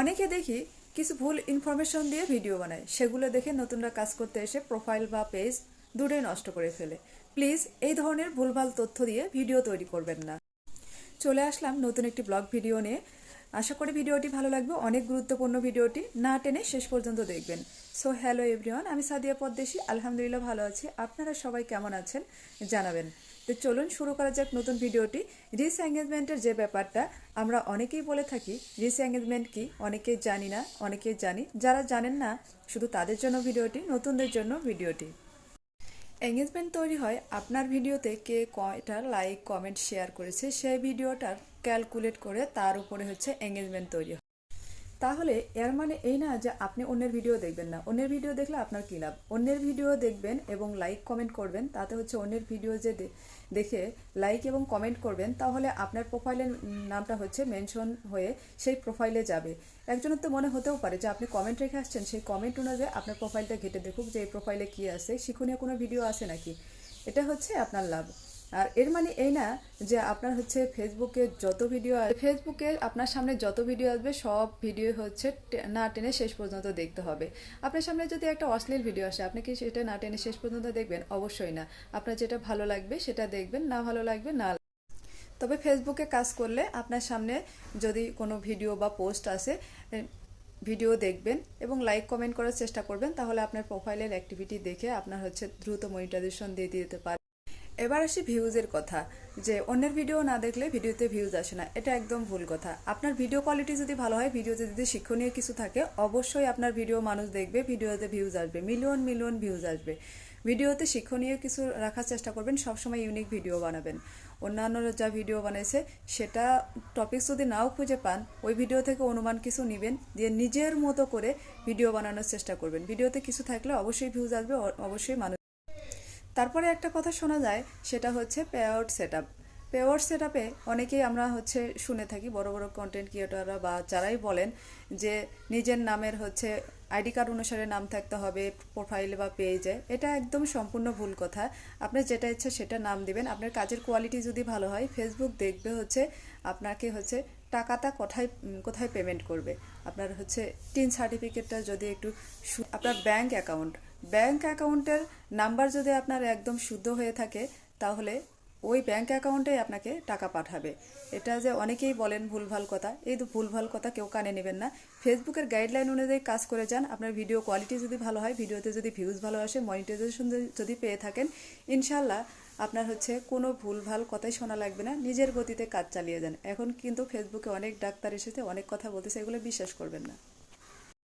অনেকে দেখি কিছু ভুল ইনফরমেশন দিয়ে ভিডিও বানায়, সেগুলো দেখে নতুনরা কাজ করতে এসে প্রোফাইল বা পেজ দুটোই নষ্ট করে ফেলে। প্লিজ এই ধরনের ভুলভাল তথ্য দিয়ে ভিডিও তৈরি করবেন না। চলে আসলাম নতুন একটি ব্লগ ভিডিও নিয়ে। আশা করি ভিডিওটি ভালো লাগবে। অনেক গুরুত্বপূর্ণ ভিডিওটি, না টেনে শেষ পর্যন্ত দেখবেন। সো হ্যালো এভরিওয়ান, আমি সাদিয়া পদ্দেশী। আলহামদুলিল্লাহ ভালো আছি। আপনারা সবাই কেমন আছেন জানাবেন। তো চলুন শুরু করা যাক নতুন ভিডিওটি। রিস এঙ্গেজমেন্টের যে ব্যাপারটা আমরা অনেকেই বলে থাকি, রিস এঙ্গেজমেন্ট কি অনেকেই জানি না, অনেকেই জানি। যারা জানেন না শুধু তাদের জন্য ভিডিওটি, নতুনদের জন্য ভিডিওটি। এঙ্গেজমেন্ট তৈরি হয় আপনার ভিডিওতে কে কয়টা লাইক কমেন্ট শেয়ার করেছে সেই ভিডিওটার ক্যালকুলেট করে তার উপরে হচ্ছে এঙ্গেজমেন্ট তৈরি হয়। তাহলে এর মানে এই না যে আপনি অন্যের ভিডিও দেখবেন না। অন্যের ভিডিও দেখলে আপনার কী লাভ? অন্যের ভিডিও দেখবেন এবং লাইক কমেন্ট করবেন, তাতে হচ্ছে অন্যের ভিডিও যে দেখে লাইক এবং কমেন্ট করবেন, তাহলে আপনার প্রোফাইলের নামটা হচ্ছে মেনশন হয়ে সেই প্রোফাইলে যাবে। একজনের তো মনে হতেও পারে যে আপনি কমেন্ট রেখে আসছেন, সেই কমেন্ট অনুযায়ী আপনার প্রোফাইলটা ঘেটে দেখুক যে এই প্রোফাইলে কী আছে, শিক্ষণীয় কোনো ভিডিও আছে নাকি। এটা হচ্ছে আপনার লাভ। আর এর মানে এই না যে আপনার হচ্ছে ফেসবুকে আপনার সামনে যত ভিডিও আসবে সব ভিডিও হচ্ছে না টেনে শেষ পর্যন্ত দেখতে হবে। আপনার সামনে যদি একটা অশ্লীল ভিডিও আসে, আপনি কি সেটা না টেনে শেষ পর্যন্ত দেখবেন? অবশ্যই না। আপনার যেটা ভালো লাগবে সেটা দেখবেন, না ভালো লাগবে না। তবে ফেসবুকে কাজ করলে আপনার সামনে যদি কোনো ভিডিও বা পোস্ট আসে, ভিডিও দেখবেন এবং লাইক কমেন্ট করার চেষ্টা করবেন, তাহলে আপনার প্রোফাইলের অ্যাক্টিভিটি দেখে আপনার হচ্ছে দ্রুত মনিটাইজেশন দিয়ে দিতে পারে। এবার আসি ভিউজের কথা, যে অন্যের ভিডিও না দেখলে ভিডিওতে ভিউজ আসে না। এটা একদম ভুল কথা। আপনার ভিডিও কোয়ালিটি যদি ভালো হয়, ভিডিওতে যদি শিক্ষণীয় কিছু থাকে, অবশ্যই আপনার ভিডিও মানুষ দেখবে, ভিডিওতে ভিউজ আসবে, মিলিয়ন মিলিয়ন ভিউজ আসবে। ভিডিওতে শিক্ষণীয় কিছু রাখার চেষ্টা করবেন, সবসময় ইউনিক ভিডিও বানাবেন। অন্যান্য যা ভিডিও বানাইছে সেটা টপিক যদি নাও খুঁজে পান, ওই ভিডিও থেকে অনুমান কিছু নেবেন, দিয়ে নিজের মতো করে ভিডিও বানানোর চেষ্টা করবেন। ভিডিওতে কিছু থাকলে অবশ্যই ভিউজ আসবে, অবশ্যই মানুষ। তারপরে একটা কথা শোনা যায়, সেটা হচ্ছে পেআউট সেটআপ। পেআউট সেটআপে অনেকেই আমরা হচ্ছে শুনে থাকি, বড় বড় কন্টেন্ট ক্রিয়েটররা বা যারাই বলেন যে নিজের নামের হচ্ছে আইডি কার্ড অনুসারে নাম থাকতে হবে প্রোফাইলে বা পেজে। এটা একদম সম্পূর্ণ ভুল কথা। আপনার যেটা ইচ্ছা সেটা নাম দিবেন। আপনার কাজের কোয়ালিটি যদি ভালো হয়, ফেসবুক দেখবে হচ্ছে আপনাকে হচ্ছে টাকাটা কোথায় কোথায় পেমেন্ট করবে। আপনার হচ্ছে টিন সার্টিফিকেটটা যদি একটু, আপনার ব্যাংক অ্যাকাউন্টের নাম্বার যদি আপনার একদম শুদ্ধ হয়ে থাকে, তাহলে ওই ব্যাংক অ্যাকাউন্টে আপনাকে টাকা পাঠাবে। এটা যে অনেকেই বলেন ভুলভাল কথা, এই ভুলভাল কথা কেউ কানে নেবেন না। ফেসবুকের গাইডলাইন অনুযায়ী কাজ করে যান। আপনার ভিডিও কোয়ালিটি যদি ভালো হয়, ভিডিওতে যদি ভিউজ ভালো আসে, মনিটাইজেশন যদি পেয়ে থাকেন, ইনশাল্লাহ আপনার হচ্ছে কোনো ভুলভাল কথাই শোনা লাগবে না। নিজের গতিতে কাজ চালিয়ে যান। এখন কিন্তু ফেসবুকে অনেক ডাক্তার এসেছে, অনেক কথা বলতেছে, এগুলো বিশ্বাস করবেন না।